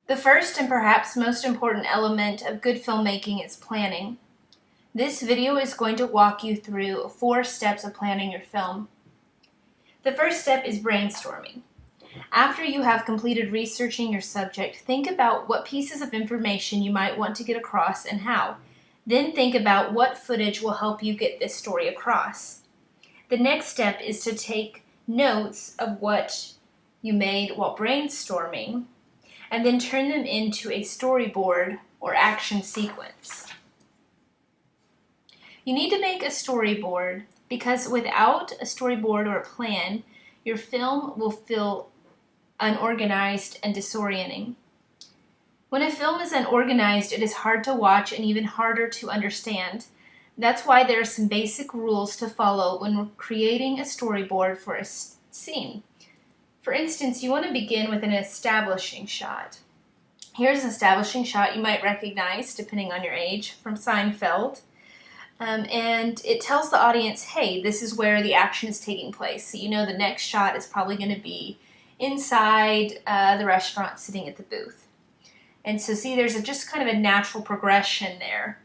The first and perhaps most important element of good filmmaking is planning. This video is going to walk you through 4 steps of planning your film. The first step is brainstorming. After you have completed researching your subject, think about what pieces of information you might want to get across and how. Then think about what footage will help you get this story across. The next step is to take notes of what you made while brainstorming and then turn them into a storyboard or action sequence. You need to make a storyboard because without a storyboard or a plan, your film will feel unorganized and disorienting. When a film is unorganized, it is hard to watch and even harder to understand. That's why there are some basic rules to follow when we're creating a storyboard for a scene. For instance, you want to begin with an establishing shot. Here's an establishing shot you might recognize, depending on your age, from Seinfeld. And it tells the audience, hey, this is where the action is taking place. So you know the next shot is probably going to be inside the restaurant sitting at the booth. And so see, there's just kind of a natural progression there.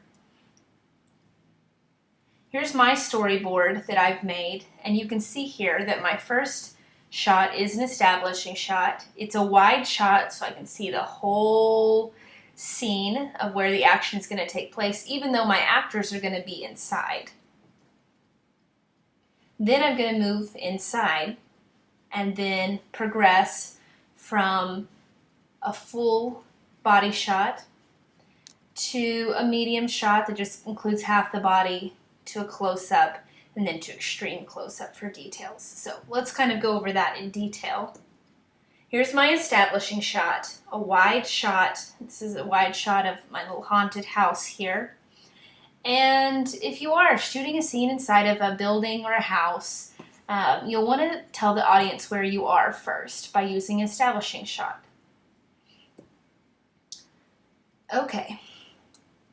Here's my storyboard that I've made, and you can see here that my first shot is an establishing shot. It's a wide shot, so I can see the whole scene of where the action is going to take place, even though my actors are going to be inside. Then I'm going to move inside and then progress from a full body shot to a medium shot that just includes half the body, to a close-up, and then to extreme close-up for details. So let's kind of go over that in detail. Here's my establishing shot, a wide shot. This is a wide shot of my little haunted house here. And if you are shooting a scene inside of a building or a house, you'll want to tell the audience where you are first by using an establishing shot. Okay.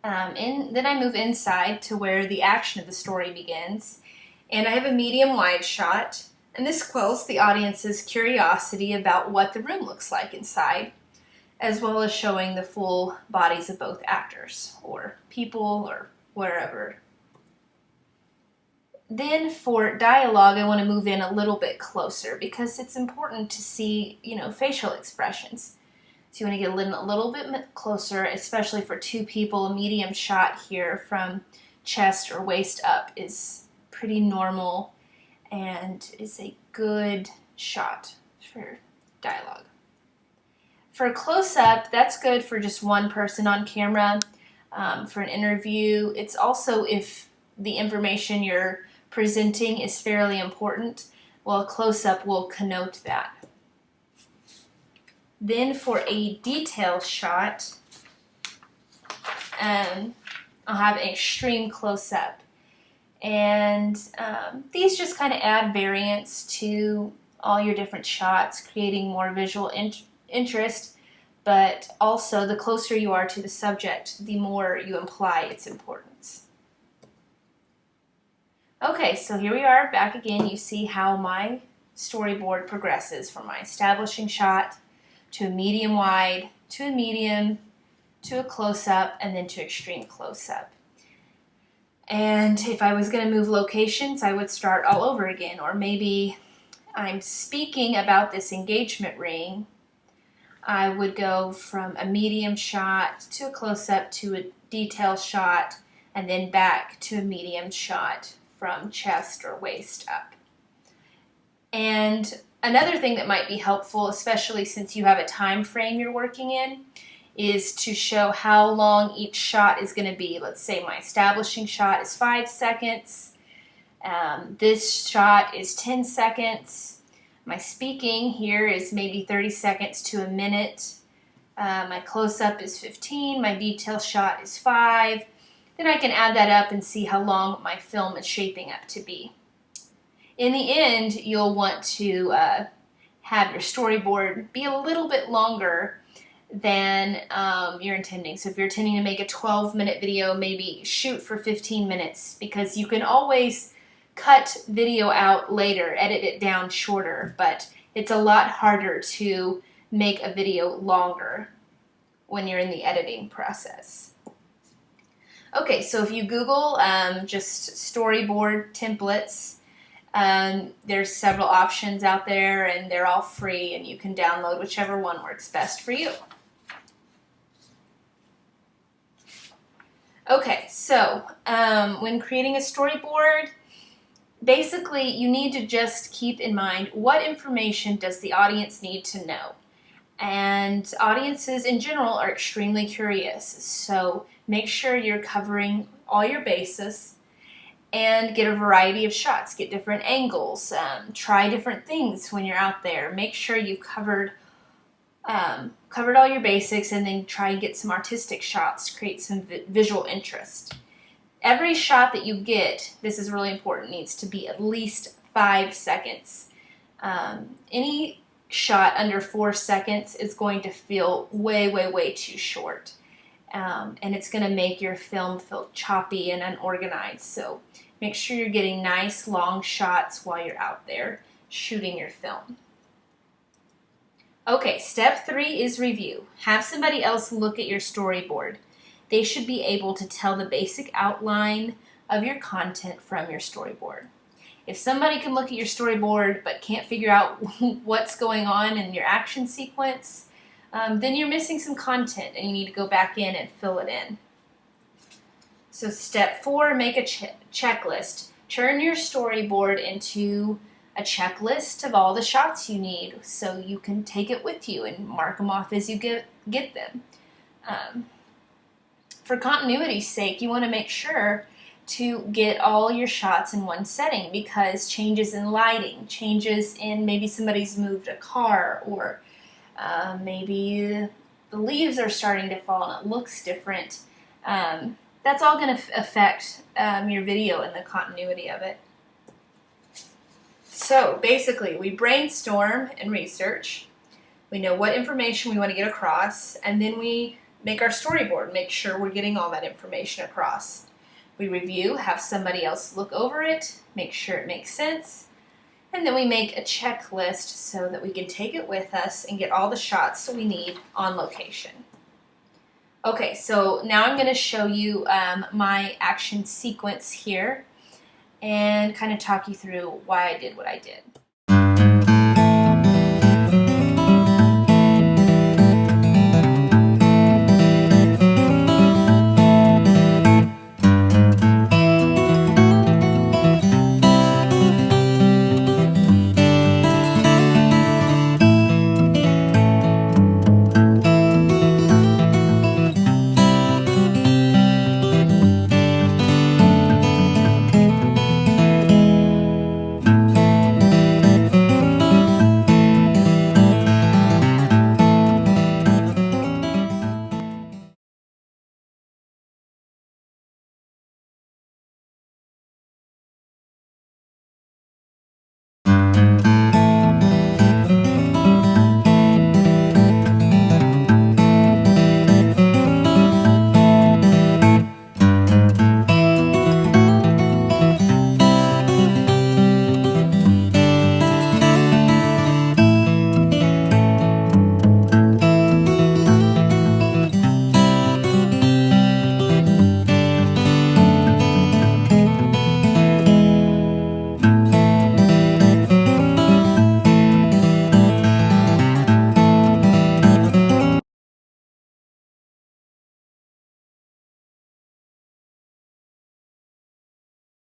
Then I move inside to where the action of the story begins, and I have a medium wide shot, and this quells the audience's curiosity about what the room looks like inside, as well as showing the full bodies of both actors, or people, or wherever. Then for dialogue, I want to move in a little bit closer because it's important to see, facial expressions. So you want to get a little bit closer, especially for 2 people. A medium shot here from chest or waist up is pretty normal and is a good shot for dialogue. For a close-up, that's good for just one person on camera. For an interview, it's also if the information you're presenting is fairly important, well, a close-up will connote that. Then for a detail shot, I'll have an extreme close-up. And these just kind of add variance to all your different shots, creating more visual interest, but also the closer you are to the subject, the more you imply its importance. Okay, so here we are back again. You see how my storyboard progresses from my establishing shot to a medium wide, to a medium, to a close-up, and then to extreme close-up. And if I was going to move locations, I would start all over again. Or maybe I'm speaking about this engagement ring. I would go from a medium shot to a close-up to a detail shot, and then back to a medium shot from chest or waist up. And another thing that might be helpful, especially since you have a time frame you're working in, is to show how long each shot is going to be. Let's say my establishing shot is 5 seconds. This shot is 10 seconds. My speaking here is maybe 30 seconds to a minute. My close-up is 15. My detail shot is 5. Then I can add that up and see how long my film is shaping up to be. In the end, you'll want to have your storyboard be a little bit longer than you're intending. So if you're intending to make a 12-minute video, maybe shoot for 15 minutes because you can always cut video out later, edit it down shorter, but it's a lot harder to make a video longer. when you're in the editing process. Okay, so if you Google just storyboard templates, there's several options out there and they're all free and you can download whichever one works best for you. Okay, so when creating a storyboard, basically you need to just keep in mind what information does the audience need to know. And audiences in general are extremely curious, so make sure you're covering all your bases and get a variety of shots, get different angles, try different things when you're out there. Make sure you've covered all your basics, and then try and get some artistic shots, create some visual interest. Every shot that you get, this is really important, needs to be at least 5 seconds. Any shot under 4 seconds is going to feel way too short. And it's going to make your film feel choppy and unorganized. So make sure you're getting nice long shots while you're out there shooting your film. Okay, step 3 is review. Have somebody else look at your storyboard. They should be able to tell the basic outline of your content from your storyboard. If somebody can look at your storyboard but can't figure out what's going on in your action sequence, then you're missing some content and you need to go back in and fill it in. So step 4, make a checklist. Turn your storyboard into a checklist of all the shots you need so you can take it with you and mark them off as you get them. For continuity's sake, you want to make sure to get all your shots in one setting, because changes in lighting, changes in maybe somebody's moved a car, or maybe the leaves are starting to fall and it looks different. That's all going to affect your video and the continuity of it. So basically, we brainstorm and research. We know what information we want to get across, and then we make our storyboard, make sure we're getting all that information across. We review, have somebody else look over it, make sure it makes sense, and then we make a checklist so that we can take it with us and get all the shots that we need on location. Okay, so now I'm going to show you my action sequence here and kind of talk you through why I did what I did.